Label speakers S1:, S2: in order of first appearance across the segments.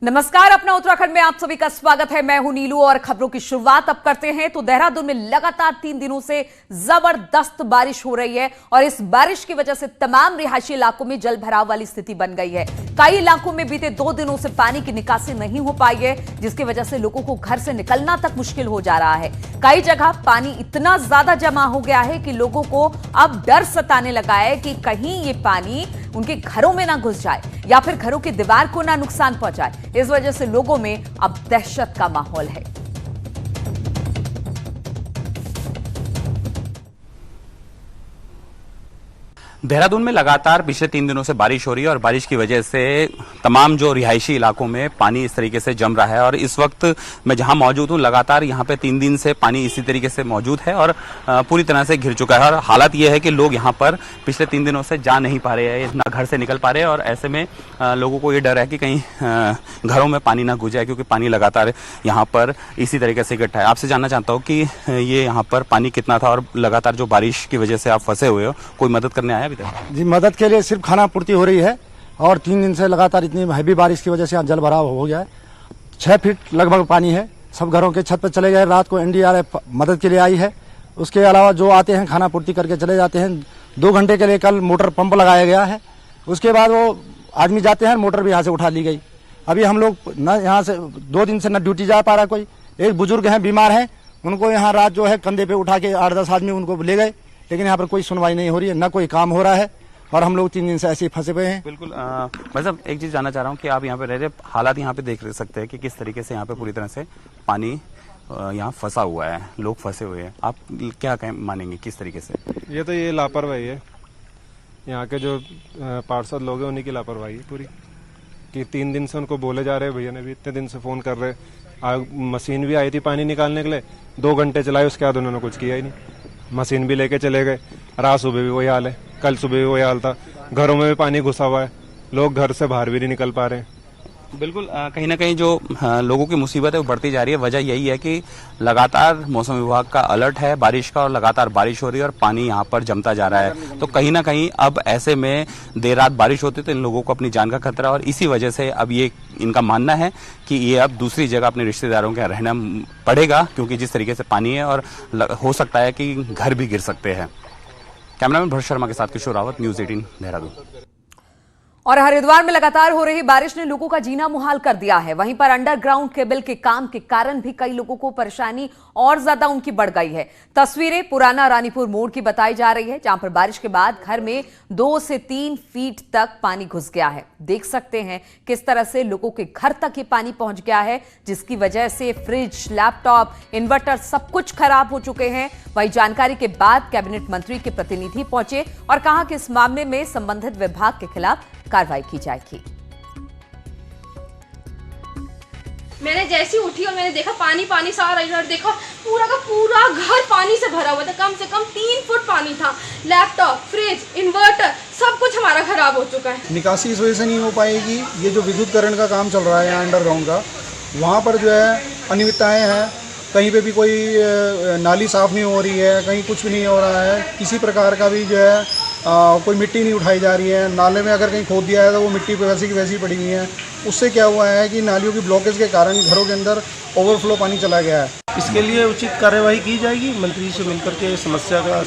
S1: नमस्कार, अपना उत्तराखंड में आप सभी का स्वागत है। मैं हूं नीलू और खबरों की शुरुआत अब करते हैं। तो देहरादून में लगातार 3 दिनों से जबरदस्त बारिश हो रही है और इस बारिश की वजह से तमाम रिहायशी इलाकों में जल भराव वाली स्थिति बन गई है। कई इलाकों में बीते 2 दिनों से पानी की निकासी नहीं हो पाई है, जिसकी वजह से लोगों को घर से निकलना तक मुश्किल हो जा रहा है। कई जगह पानी इतना ज्यादा जमा हो गया है कि लोगों को अब डर सताने लगा है कि कहीं ये पानी उनके घरों में ना घुस जाए या फिर घरों की दीवार को ना नुकसान पहुंचाए। इस वजह से लोगों में अब दहशत का माहौल है।
S2: देहरादून में लगातार पिछले 3 दिनों से बारिश हो रही है और बारिश की वजह से तमाम जो रिहायशी इलाकों में पानी इस तरीके से जम रहा है। और इस वक्त मैं जहां मौजूद हूं, लगातार यहां पे 3 दिन से पानी इसी तरीके से मौजूद है और पूरी तरह से घिर चुका है। और हालात ये है कि लोग यहां पर पिछले 3 दिनों से जा नहीं पा रहे हैं, ना घर से निकल पा रहे हैं। और ऐसे में लोगों को ये डर है कि कहीं घरों में पानी ना घुस जाए, क्योंकि पानी लगातार यहाँ पर इसी तरीके से इकट्ठा है। आपसे जानना चाहता हूँ कि ये यहाँ पर पानी कितना था और लगातार जो बारिश की वजह से आप फंसे हुए हो, कोई मदद करने आया?
S3: जी, मदद के लिए सिर्फ खाना पूर्ति हो रही है और 3 दिन से लगातार इतनी हैवी बारिश की वजह से यहाँ जल भराव हो गया है। 6 फीट लगभग पानी है। सब घरों के छत पर चले गए। रात को एनडीआरएफ मदद के लिए आई है। उसके अलावा जो आते हैं खाना पूर्ति करके चले जाते हैं। 2 घंटे के लिए कल मोटर पंप लगाया गया है। उसके बाद वो आदमी जाते हैं, मोटर भी यहाँ से उठा ली गई। अभी हम लोग न यहाँ से 2 दिन से न ड्यूटी जा पा रहा कोई। एक बुजुर्ग हैं, बीमार हैं, उनको यहाँ रात जो है कंधे पे उठा के 8-10 आदमी उनको ले गए, लेकिन यहाँ पर कोई सुनवाई नहीं हो रही है, न कोई काम हो रहा है और हम लोग 3 दिन से ऐसे ही फंसे हुए हैं।
S2: बिल्कुल। मतलब एक चीज जानना चाह रहा हूँ कि आप यहाँ पे रह रहे, हालात यहाँ पे देख सकते हैं कि किस तरीके से यहाँ पे पूरी तरह से पानी यहाँ फंसा हुआ है, लोग फंसे हुए हैं। आप क्या मानेंगे, किस तरीके से?
S4: ये लापरवाही है। यहाँ के जो पार्षद लोग हैं उन्हीं की लापरवाही है पूरी, कि 3 दिन से उनको बोले जा रहे हैं। भैया ने भी इतने दिन से फोन कर रहे। मशीन भी आई थी पानी निकालने के लिए, 2 घंटे चलाई, उसके बाद उन्होंने कुछ किया ही नहीं। मशीन भी लेके चले गए। रात सुबह भी वही हाल है, कल सुबह भी वही हाल था। घरों में भी पानी घुसा हुआ है, लोग घर से बाहर भी नहीं निकल पा रहे हैं।
S2: बिल्कुल। कहीं ना कहीं जो लोगों की मुसीबत है वो बढ़ती जा रही है। वजह यही है कि लगातार मौसम विभाग का अलर्ट है बारिश का, और लगातार बारिश हो रही है और पानी यहाँ पर जमता जा रहा है। तो कहीं ना कहीं अब ऐसे में देर रात बारिश होती है तो इन लोगों को अपनी जान का खतरा, और इसी वजह से अब ये इनका मानना है कि ये अब दूसरी जगह अपने रिश्तेदारों के यहाँ रहना पड़ेगा, क्योंकि जिस तरीके से पानी है और हो सकता है कि घर भी गिर सकते हैं। कैमरामैन भरत शर्मा के साथ किशोर रावत, न्यूज 18 देहरादून।
S1: और हरिद्वार में लगातार हो रही बारिश ने लोगों का जीना मुहाल कर दिया है। वहीं पर अंडरग्राउंड केबल के काम के कारण भी कई लोगों को परेशानी और ज्यादा उनकी बढ़ गई है। तस्वीरें पुराना रानीपुर मोड़ की बताई जा रही है, जहां पर बारिश के बाद घर में 2 से 3 फीट तक पानी घुस गया है। देख सकते हैं किस तरह से लोगों के घर तक ये पानी पहुंच गया है, जिसकी वजह से फ्रिज, लैपटॉप, इन्वर्टर सब कुछ खराब हो चुके हैं। वहीं जानकारी के बाद कैबिनेट मंत्री के प्रतिनिधि पहुंचे और कहा कि इस मामले में संबंधित विभाग के खिलाफ कार्रवाई की जाएगी।
S5: मैंने जैसी उठी और मैंने देखा पानी पानी सारा इधर देखा, पूरा का पूरा घर पानी से भरा हुआ था। कम से कम 3 फुट पानी था। लैपटॉप, फ्रिज, इन्वर्टर सब कुछ हमारा खराब हो चुका है।
S3: निकासी इस वजह से नहीं हो पाएगी। ये जो विद्युतकरण का काम चल रहा है यहाँ अंडरग्राउंड का, वहाँ पर जो है अनियमितताएं हैं। कहीं पे भी कोई नाली साफ नहीं हो रही है, कहीं कुछ भी नहीं हो रहा है। किसी प्रकार का भी जो है कोई मिट्टी नहीं उठाई जा रही है। नाले में अगर कहीं खोद दिया है तो वो मिट्टी पे वैसी की वैसी पड़ी हुई है। उससे क्या हुआ है कि नालियों की ब्लॉकेज के कारण घरों के अंदर ओवरफ्लो पानी चला गया है।
S6: इसके लिए उचित कार्यवाही की जाएगी। मंत्री से मिलकर के समस्या का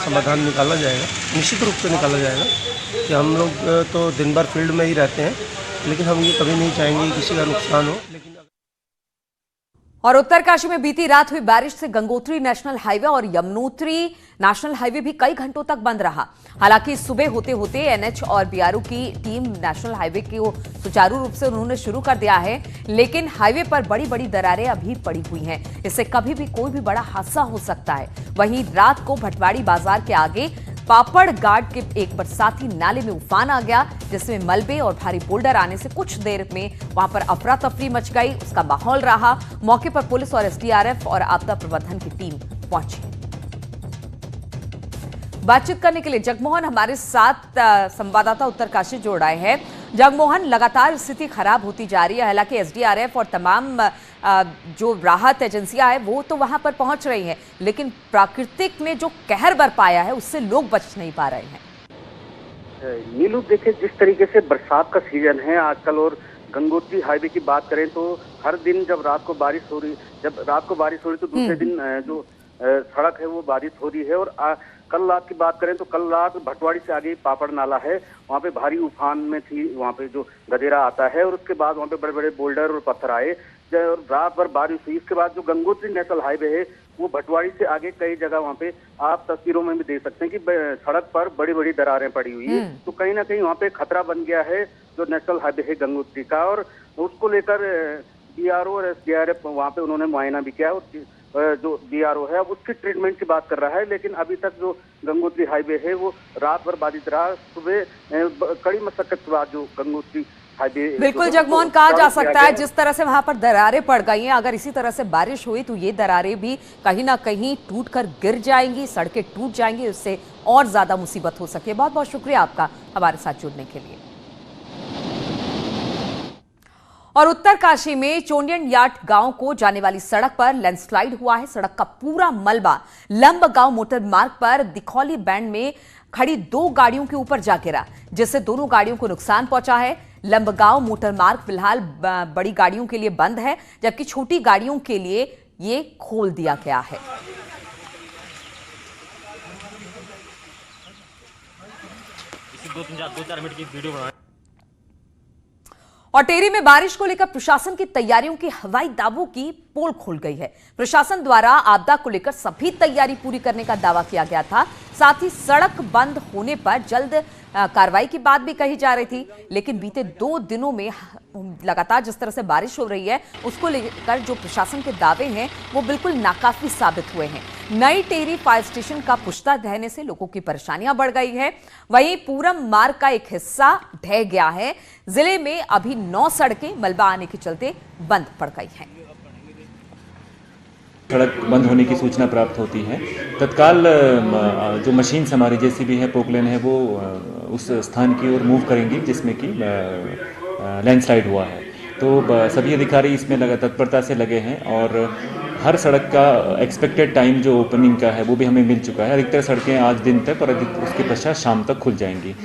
S6: समाधान निकाला जाएगा, निश्चित रूप से निकाला जाएगा। कि हम लोग तो दिन भर फील्ड में ही रहते हैं, लेकिन हम ये कभी नहीं चाहेंगे कि किसी का नुकसान हो। लेकिन
S1: और उत्तरकाशी में बीती रात हुई बारिश से गंगोत्री नेशनल हाईवे और यमुनोत्री नेशनल हाईवे भी कई घंटों तक बंद रहा। हालांकि सुबह होते होते एनएच और बीआरओ की टीम नेशनल हाईवे को सुचारू रूप से उन्होंने शुरू कर दिया है, लेकिन हाईवे पर बड़ी बड़ी दरारें अभी पड़ी हुई हैं। इससे कभी भी कोई भी बड़ा हादसा हो सकता है। वहीं रात को भटवाड़ी बाजार के आगे पापड़ गार्ड के एक बरसाती नाले में उफान आ गया, जिसमें मलबे और भारी बोल्डर आने से कुछ देर में वहां पर अफरा तफरी मच गई। उसका माहौल रहा। मौके पर पुलिस और एसडीआरएफ और आपदा प्रबंधन की टीम पहुंची। बातचीत करने के लिए जगमोहन हमारे साथ संवाददाता उत्तरकाशी जोड़ आए हैं। जगमोहन, लगातार स्थिति खराब होती जा रही है। हालांकि एसडीआरएफ और तमाम जो राहत एजेंसियां हैं वो तो वहां पर पहुंच रही हैं, लेकिन प्राकृतिक ने जो कहर बरपाया है उससे लोग बच नहीं पा रहे हैं।
S7: नीलू, देखिए जिस तरीके से बरसात का सीजन है आजकल और गंगोत्री हाईवे की बात करें तो हर दिन जब रात को बारिश हो रही तो दूसरे दिन जो सड़क है वो बारिश हो रही है। और कल रात की बात करें तो कल रात भटवाड़ी से आगे पापड़ नाला है, वहाँ पे भारी उफान में थी, वहाँ पे जो गदेरा आता है और उसके बाद वहाँ पे बड़े बड़े बोल्डर और पत्थर आए और रात भर बारिश हुई। इसके बाद जो गंगोत्री नेशनल हाईवे है वो भटवाड़ी से आगे कई जगह वहाँ पे आप तस्वीरों में भी देख सकते हैं कि सड़क पर बड़ी बड़ी दरारें पड़ी हुई है। तो कहीं ना कहीं वहाँ पे खतरा बन गया है जो नेशनल हाईवे है गंगोत्री का, और उसको लेकर BRO और SDRF वहाँ पे उन्होंने मुआयना भी किया और जो BRO है अब उसकी ट्रीटमेंट की बात कर रहा है। लेकिन अभी तक जो गंगोत्री हाईवे है वो रात भर बाधित रहा। सुबह कड़ी मशक्कत के बाद जो गंगोत्री हाईवे
S1: बिल्कुल जगमोहन कहा जा सकता है जिस तरह से वहां पर दरारें पड़ गई हैं, अगर इसी तरह से बारिश हुई तो ये दरारें भी कहीं ना कहीं टूटकर गिर जाएंगी, सड़कें टूट जाएंगी, उससे और ज्यादा मुसीबत हो सके। बहुत बहुत शुक्रिया आपका हमारे साथ जुड़ने के लिए। और उत्तरकाशी में चोंडियन यार्ड गांव को जाने वाली सड़क पर लैंडस्लाइड हुआ है। सड़क का पूरा मलबा लंबगांव मोटर मार्ग पर दिखौली बैंड में खड़ी 2 गाड़ियों के ऊपर जा गिरा, जिससे दोनों गाड़ियों को नुकसान पहुंचा है। लंबगांव मोटर मार्ग फिलहाल बड़ी गाड़ियों के लिए बंद है, जबकि छोटी गाड़ियों के लिए ये खोल दिया गया है।
S8: दो चार मिनट की वीडियो बना।
S1: और टेरी में बारिश को लेकर प्रशासन की तैयारियों की हवाई दावों की पोल खुल गई है। प्रशासन द्वारा आपदा को लेकर सभी तैयारी पूरी करने का दावा किया गया था। साथ ही सड़क बंद होने पर जल्द कार्रवाई की बात भी कही जा रही थी, लेकिन बीते 2 दिनों में लगातार जिस तरह से बारिश हो रही है उसको लेकर जो प्रशासन के दावे हैं वो बिल्कुल नाकाफी साबित हुए हैं। नई टेरी फायर स्टेशन का पुश्ता ढहने से लोगों की परेशानियां बढ़ गई है। वहीं पूरम मार्ग का एक हिस्सा ढह गया है। जिले में अभी 9 सड़कें मलबा आने के चलते बंद पड़ गई हैं।
S9: सड़क बंद होने की सूचना प्राप्त होती है, तत्काल जो मशीन्स हमारी JCB है, पोकलेन है, वो उस स्थान की ओर मूव करेंगी जिसमें कि लैंडस्लाइड हुआ है। तो सभी अधिकारी इसमें तत्परता से लगे हैं और हर सड़क का एक्सपेक्टेड टाइम जो ओपनिंग का है वो भी हमें मिल चुका है। अधिकतर सड़कें आज दिन तक और उसके पश्चात शाम तक खुल जाएंगी।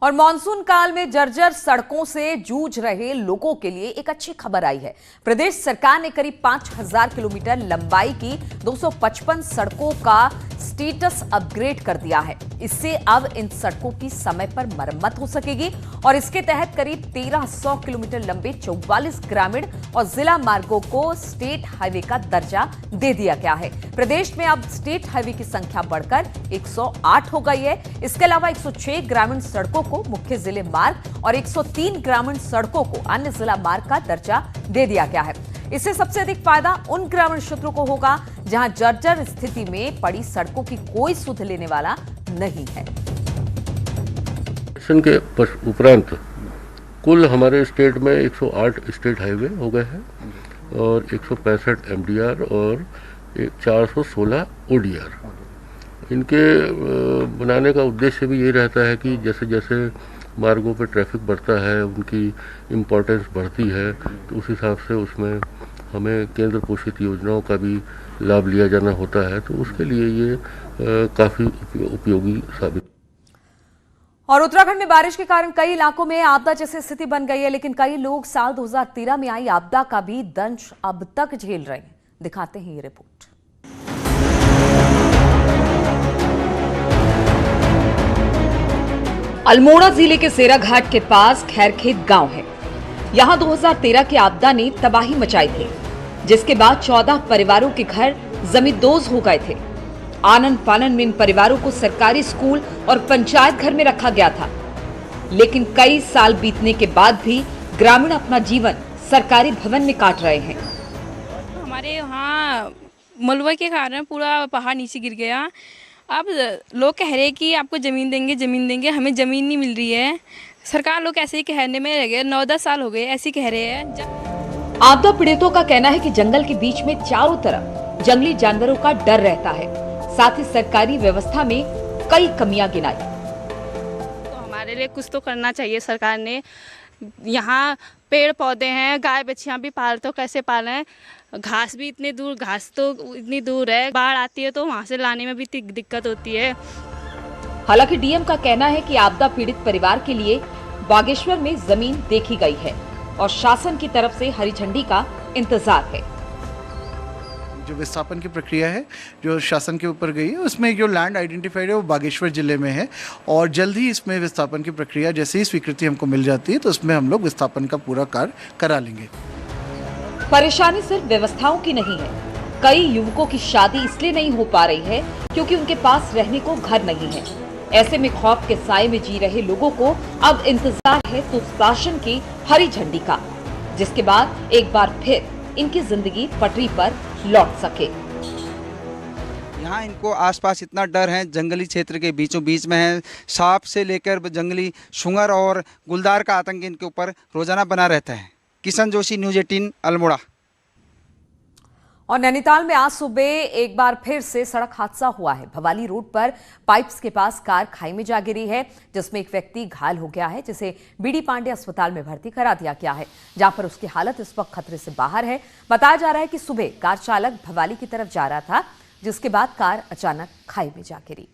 S1: और मानसून काल में जर्जर सड़कों से जूझ रहे लोगों के लिए एक अच्छी खबर आई है। प्रदेश सरकार ने करीब 5000 किलोमीटर लंबाई की 255 सड़कों का स्टेटस अपग्रेड कर दिया है। इससे अब इन सड़कों की समय पर मरम्मत हो सकेगी और इसके तहत करीब 1300 किलोमीटर लंबे 44 ग्रामीण और जिला मार्गों को स्टेट हाईवे का दर्जा दे दिया गया है। प्रदेश में अब स्टेट हाईवे की संख्या बढ़कर 108 हो गई है। इसके अलावा 106 ग्रामीण सड़कों को मुख्य जिले मार्ग और 103 ग्रामीण सड़कों को अन्य जिला मार्ग का दर्जा दे दिया गया है। इससे सबसे अधिक फायदा उन ग्रामीण क्षेत्रों को होगा जहां जर्जर स्थिति में पड़ी सड़कों की कोई सुध लेने वाला नहीं है।
S10: के उपरांत कुल हमारे स्टेट में 108 स्टेट हाईवे हो गए हैं और 165 MDR और 416 ODR। इनके बनाने का उद्देश्य भी यही रहता है कि जैसे जैसे मार्गों पर ट्रैफिक बढ़ता है, उनकी इम्पोर्टेंस बढ़ती है, तो उस हिसाब से उसमें हमें केंद्र पोषित योजनाओं का भी लाभ लिया जाना होता है। तो उसके लिए ये काफ़ी उपयोगी साबित।
S1: और उत्तराखंड में बारिश के कारण कई इलाकों में आपदा जैसी स्थिति बन गई है, लेकिन कई लोग साल 2013 में आई आपदा का भी दंश अब तक झेल रहे हैं। दिखाते हैं ये रिपोर्ट। अल्मोड़ा जिले के सेराघाट के पास खैरखेत गांव है। यहां 2013 की आपदा ने तबाही मचाई थी, जिसके बाद 14 परिवारों के घर जमींदोज हो गए थे। आनन फानन में इन परिवारों को सरकारी स्कूल और पंचायत घर में रखा गया था, लेकिन कई साल बीतने के बाद भी ग्रामीण अपना जीवन सरकारी भवन में काट रहे हैं।
S11: हमारे यहाँ मलबे के कारण पूरा पहाड़ नीचे गिर गया। अब लोग कह रहे हैं कि आपको ज़मीन देंगे, हमें ज़मीन नहीं मिल रही है। सरकार लोग ऐसे ही कहने में रह गए, 9-10 साल हो गए ऐसे ही कह रहे हैं।
S1: आपदा पीड़ितों का कहना है कि जंगल के बीच में चारों तरफ जंगली जानवरों का डर रहता है। साथ ही सरकारी व्यवस्था में कई कमियां गिनाई।
S11: तो हमारे लिए कुछ तो करना चाहिए सरकार ने। यहाँ पेड़ पौधे हैं, गाय बच्चियाँ भी पाल तो कैसे पालें, घास भी इतनी दूर, घास तो इतनी दूर है, बाढ़ आती है तो वहाँ से लाने में भी दिक्कत होती है।
S1: हालांकि डीएम का कहना है कि आपदा पीड़ित परिवार के लिए बागेश्वर में जमीन देखी गई है और शासन की तरफ से हरी झंडी का इंतजार है।
S8: जो विस्थापन की प्रक्रिया है जो शासन के ऊपर गई है, उसमें जो लैंड आइडेंटिफाइड है वो बागेश्वर जिले में है और जल्द ही इसमें विस्थापन की प्रक्रिया जैसे ही स्वीकृति हमको मिल जाती है तो उसमें हम लोग विस्थापन का पूरा कार्य करा लेंगे।
S1: परेशानी सिर्फ व्यवस्थाओं की नहीं है, कई युवकों की शादी इसलिए नहीं हो पा रही है क्योंकि उनके पास रहने को घर नहीं है। ऐसे में खौफ के साए में जी रहे लोगों को अब इंतजार है तो शासन की हरी झंडी का, जिसके बाद एक बार फिर इनकी जिंदगी पटरी पर लौट सके।
S12: यहाँ इनको आसपास इतना डर है, जंगली क्षेत्र के बीचों बीच में है, सांप से लेकर जंगली शुंगर और गुलदार का आतंक इनके ऊपर रोजाना बना रहता है। किशन जोशी, न्यूज़ 18, अल्मोड़ा।
S1: और नैनीताल में आज सुबह एक बार फिर से सड़क हादसा हुआ है। भवाली रोड पर पाइप्स के पास कार खाई में जा गिरी है, जिसमें एक व्यक्ति घायल हो गया है, जिसे बीडी पांडे अस्पताल में भर्ती करा दिया गया है, जहां पर उसकी हालत इस वक्त खतरे से बाहर है। बताया जा रहा है कि सुबह कार चालक भवाली की तरफ जा रहा था, जिसके बाद कार अचानक खाई में जा गिरी।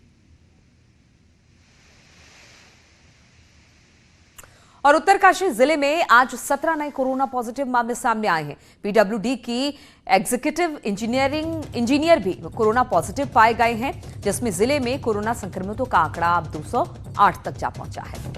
S1: और उत्तरकाशी जिले में आज 17 नए कोरोना पॉजिटिव मामले सामने आए हैं। पीडब्ल्यूडी की एग्जीक्यूटिव इंजीनियर भी कोरोना पॉजिटिव पाए गए हैं, जिसमें जिले में कोरोना संक्रमितों का आंकड़ा अब 208 तक जा पहुंचा है।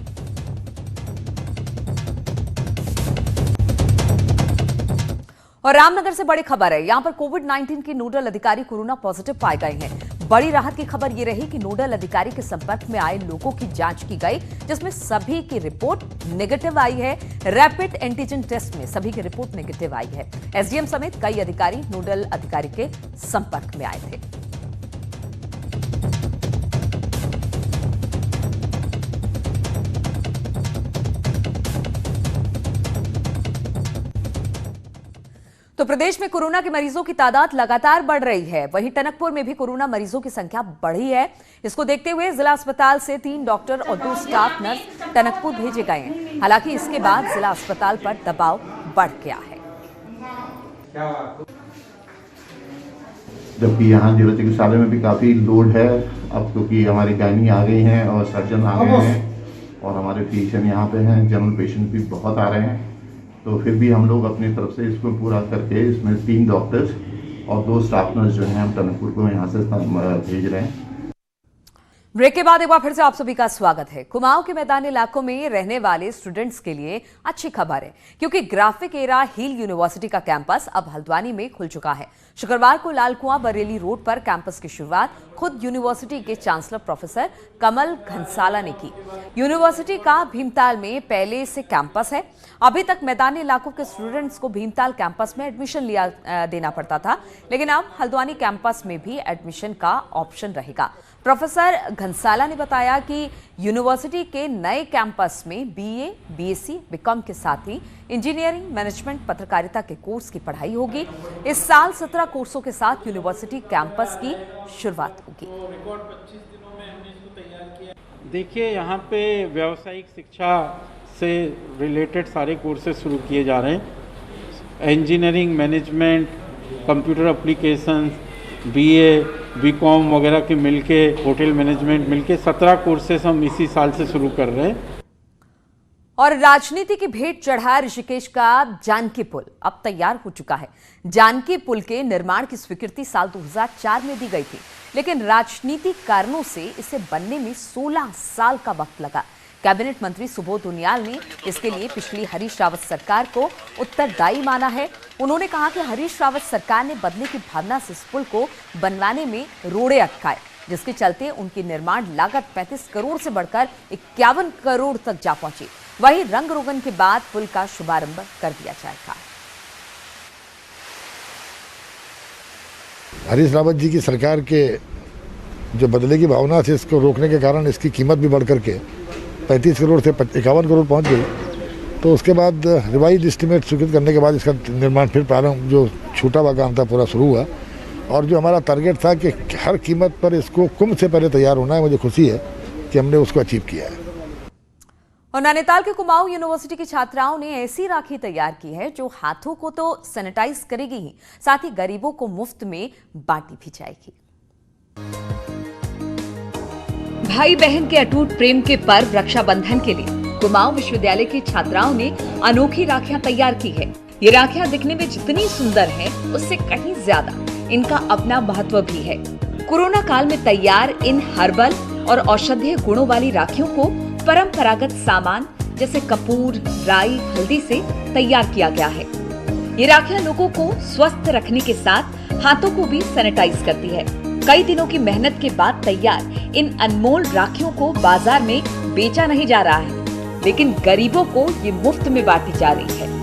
S1: और रामनगर से बड़ी खबर है, यहां पर कोविड-19 के नोडल अधिकारी कोरोना पॉजिटिव पाए गए हैं। बड़ी राहत की खबर यह रही कि नोडल अधिकारी के संपर्क में आए लोगों की जांच की गई, जिसमें सभी की रिपोर्ट नेगेटिव आई है। रैपिड एंटीजन टेस्ट में सभी की रिपोर्ट नेगेटिव आई है। एसडीएम समेत कई अधिकारी नोडल अधिकारी के संपर्क में आए थे। तो प्रदेश में कोरोना के मरीजों की तादाद लगातार बढ़ रही है। वहीं टनकपुर में भी कोरोना मरीजों की संख्या बढ़ी है। इसको देखते हुए जिला अस्पताल से 3 डॉक्टर और 2 स्टाफ नर्स टनकपुर भेजे गए हैं। हालांकि इसके बाद जिला अस्पताल पर दबाव बढ़ गया है।
S13: जबकि यहाँ जिला चिकित्सालय में भी काफी लोड है अब, क्योंकि हमारी गायनी आ गई हैं और सर्जन आ गए हैं और हमारे फिजिशियन यहाँ पे हैं, जनरल पेशेंट भी बहुत आ रहे हैं। तो फिर भी हम लोग अपनी तरफ से इसको पूरा करके इसमें 3 डॉक्टर्स और 2 स्टाफ नर्स जो हैं हम टनकपुर को यहाँ से भेज रहे हैं।
S1: ब्रेक के बाद एक बार फिर से आप सभी का स्वागत है। कुमाऊं के मैदानी इलाकों में रहने वाले स्टूडेंट्स के लिए अच्छी खबर है, क्योंकि ग्राफिक एरा हिल यूनिवर्सिटी का कैंपस अब हल्द्वानी में खुल चुका है। शुक्रवार को लालकुआं बरेली रोड पर कैंपस की शुरुआत खुद यूनिवर्सिटी के चांसलर प्रोफेसर कमल घनसाला ने की। यूनिवर्सिटी का भीमताल में पहले से कैंपस है। अभी तक मैदानी इलाकों के स्टूडेंट्स को भीमताल कैंपस में एडमिशन देना पड़ता था, लेकिन अब हल्द्वानी कैंपस में भी एडमिशन का ऑप्शन रहेगा। प्रोफेसर घनसाला ने बताया कि यूनिवर्सिटी के नए कैंपस में बीए, बीएससी, बीकॉम के साथ ही इंजीनियरिंग, मैनेजमेंट, पत्रकारिता के कोर्स की पढ़ाई होगी। इस साल 17 कोर्सों के साथ यूनिवर्सिटी कैंपस की शुरुआत होगी।
S14: देखिए, यहाँ पे व्यावसायिक शिक्षा से रिलेटेड सारे कोर्सेज शुरू किए जा रहे हैं। Engineering, management, computer application, BA, BCom वगैरह के मिलके, होटल मैनेजमेंट मिलके 17 कोर्सेज हम इसी साल से शुरू कर रहे हैं।
S1: और राजनीति की भेंट चढ़ा ऋषिकेश का जानकी पुल अब तैयार हो चुका है। जानकी पुल के निर्माण की स्वीकृति साल 2004 में दी गई थी, लेकिन राजनीतिक कारणों से इसे बनने में 16 साल का वक्त लगा। कैबिनेट मंत्री सुबोध उनियाल ने इसके लिए पिछली हरीश रावत सरकार को उत्तरदायी माना है। उन्होंने कहा कि हरीश रावत सरकार ने बदले की भावना से इस पुल को बनवाने में रोड़े अटकाए, जिसके चलते उनकी निर्माण लागत 35 करोड़ से बढ़कर 51 करोड़ तक जा पहुंची। वहीं रंग रोगन के बाद पुल का शुभारंभ कर दिया जाएगा।
S15: हरीश रावत जी की सरकार के जो बदले की भावना से इसको रोकने के कारण इसकी कीमत भी बढ़ करके 35 करोड़ से 51 करोड़ पहुंच गई। तो उसके बाद रिवाइज एस्टीमेट स्वीकृत करने के बाद इसका निर्माण फिर प्रारंभ, जो छूटा हुआ काम था पूरा शुरू हुआ। और जो हमारा टारगेट था कि हर कीमत पर इसको कुंभ से पहले तैयार होना है, मुझे खुशी है कि हमने उसको अचीव किया है।
S1: और नैनीताल के कुमाऊं यूनिवर्सिटी की छात्राओं ने ऐसी राखी तैयार की है जो हाथों को तो सैनिटाइज करेगी ही, साथ ही गरीबों को मुफ्त में बांटी भी जाएगी। भाई बहन के अटूट प्रेम के पर्व रक्षाबंधन के लिए कुमाऊं विश्वविद्यालय की छात्राओं ने अनोखी राखियां तैयार की है। ये राखियां दिखने में जितनी सुंदर हैं, उससे कहीं ज्यादा इनका अपना महत्व भी है। कोरोना काल में तैयार इन हर्बल और औषधीय गुणों वाली राखियों को परंपरागत सामान जैसे कपूर, राई, हल्दी से तैयार किया गया है। ये राखियां लोगों को स्वस्थ रखने के साथ हाथों को भी सैनिटाइज करती है। कई दिनों की मेहनत के बाद तैयार इन अनमोल राखियों को बाजार में बेचा नहीं जा रहा है, लेकिन गरीबों को ये मुफ्त में बांटी जा रही है।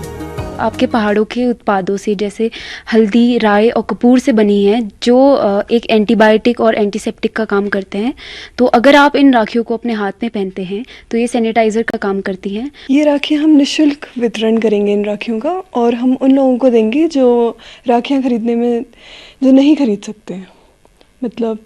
S16: आपके पहाड़ों के उत्पादों से जैसे हल्दी, राई और कपूर से बनी है, जो एक एंटीबायोटिक और एंटीसेप्टिक का काम करते हैं। तो अगर आप इन राखियों को अपने हाथ में पहनते हैं तो ये सैनिटाइजर का काम करती हैं।
S17: ये राखियाँ हम निःशुल्क वितरण करेंगे इन राखियों का, और हम उन लोगों को देंगे जो राखियाँ खरीदने में जो नहीं खरीद सकते हैं। मतलब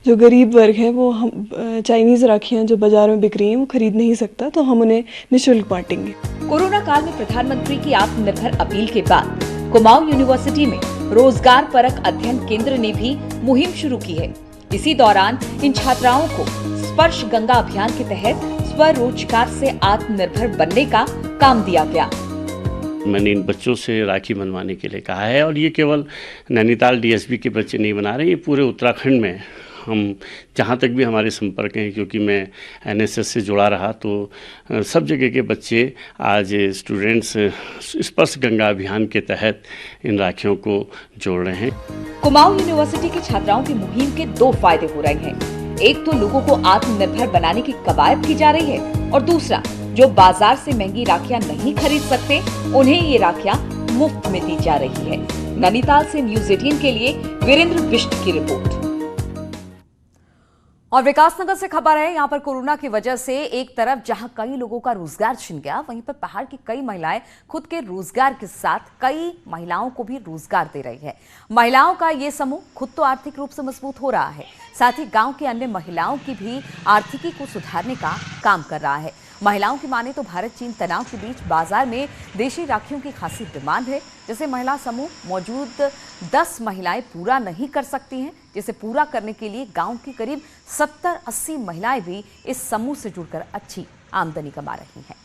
S17: जो गरीब वर्ग है वो हम चाइनीज़ राखियाँ जो बाजार में बिक रही हैं वो खरीद नहीं सकता, तो हम उन्हें निःशुल्क बांटेंगे।
S1: कोरोना काल में प्रधानमंत्री की आत्मनिर्भर अपील के बाद कुमाऊं यूनिवर्सिटी में रोजगार परक अध्ययन केंद्र ने भी मुहिम शुरू की है। इसी दौरान इन छात्राओं को स्पर्श गंगा अभियान के तहत स्वरोजगार से आत्मनिर्भर बनने का काम दिया गया।
S18: मैंने इन बच्चों से राखी बनवाने के लिए कहा है, और ये केवल नैनीताल डीएसबी के बच्चे नहीं बना रहे, ये पूरे उत्तराखंड में हम जहाँ तक भी हमारे संपर्क हैं, क्योंकि मैं एनएसएस से जुड़ा रहा, तो सब जगह के बच्चे आज स्टूडेंट्स स्पर्श गंगा अभियान के तहत इन राखियों को जोड़ रहे हैं।
S1: कुमाऊं यूनिवर्सिटी की छात्राओं की मुहिम के दो फायदे हो रहे हैं। एक तो लोगों को आत्मनिर्भर बनाने की कवायद की जा रही है, और दूसरा जो बाजार से महंगी राखियां नहीं खरीद सकते, उन्हें ये राखियां मुफ्त में दी जा रही है। नैनीताल से न्यूज़ 18 के लिए वीरेंद्र बिष्ट की रिपोर्ट। और विकासनगर से खबर है, यहाँ पर कोरोना की वजह से एक तरफ जहाँ कई लोगों का रोजगार छिन गया, वहीं पर पहाड़ की कई महिलाएं खुद के रोजगार के साथ कई महिलाओं को भी रोजगार दे रही है। महिलाओं का ये समूह खुद तो आर्थिक रूप से मजबूत हो रहा है, साथ ही गांव की अन्य महिलाओं की भी आर्थिकी को सुधारने का काम कर रहा है। महिलाओं की माने तो भारत चीन तनाव के बीच बाजार में देशी राखियों की खासी डिमांड है, जिसे महिला समूह मौजूद 10 महिलाएं पूरा नहीं कर सकती हैं, जिसे पूरा करने के लिए गांव की करीब 70-80 महिलाएं भी इस समूह से जुड़कर अच्छी आमदनी कमा रही हैं।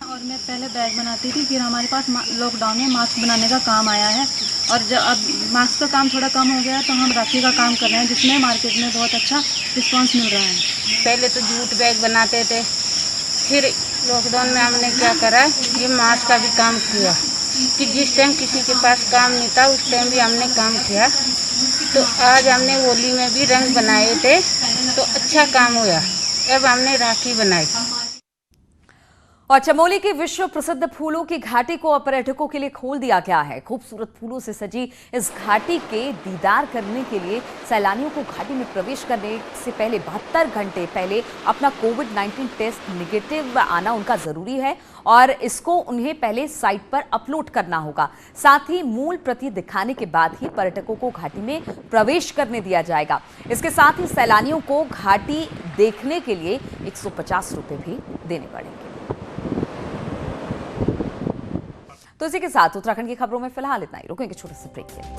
S19: और मैं पहले बैग बनाती थी, फिर हमारे पास लॉकडाउन में मास्क बनाने का काम आया है, और जब अब मास्क का काम थोड़ा कम हो गया तो हम राखी का काम कर रहे हैं, जिसमें मार्केट में बहुत अच्छा रिस्पांस मिल रहा है।
S20: पहले तो जूट बैग बनाते थे, फिर लॉकडाउन में हमने क्या करा, ये मास्क का भी काम किया कि जिस टाइम किसी के पास काम नहीं था उस टाइम भी हमने काम किया। तो आज हमने होली में भी रंग बनाए थे, तो अच्छा काम हुआ। अब हमने राखी बनाई।
S1: और चमोली की विश्व प्रसिद्ध फूलों की घाटी को अब पर्यटकों के लिए खोल दिया गया है। खूबसूरत फूलों से सजी इस घाटी के दीदार करने के लिए सैलानियों को घाटी में प्रवेश करने से पहले 72 घंटे पहले अपना कोविड-19 टेस्ट निगेटिव आना उनका जरूरी है, और इसको उन्हें पहले साइट पर अपलोड करना होगा। साथ ही मूल प्रति दिखाने के बाद ही पर्यटकों को घाटी में प्रवेश करने दिया जाएगा। इसके साथ ही सैलानियों को घाटी देखने के लिए 150 रुपये भी देने पड़ेंगे। तो इसी के साथ उत्तराखंड की खबरों में फिलहाल इतना ही। रुकेंगे छोटे से ब्रेक के लिए।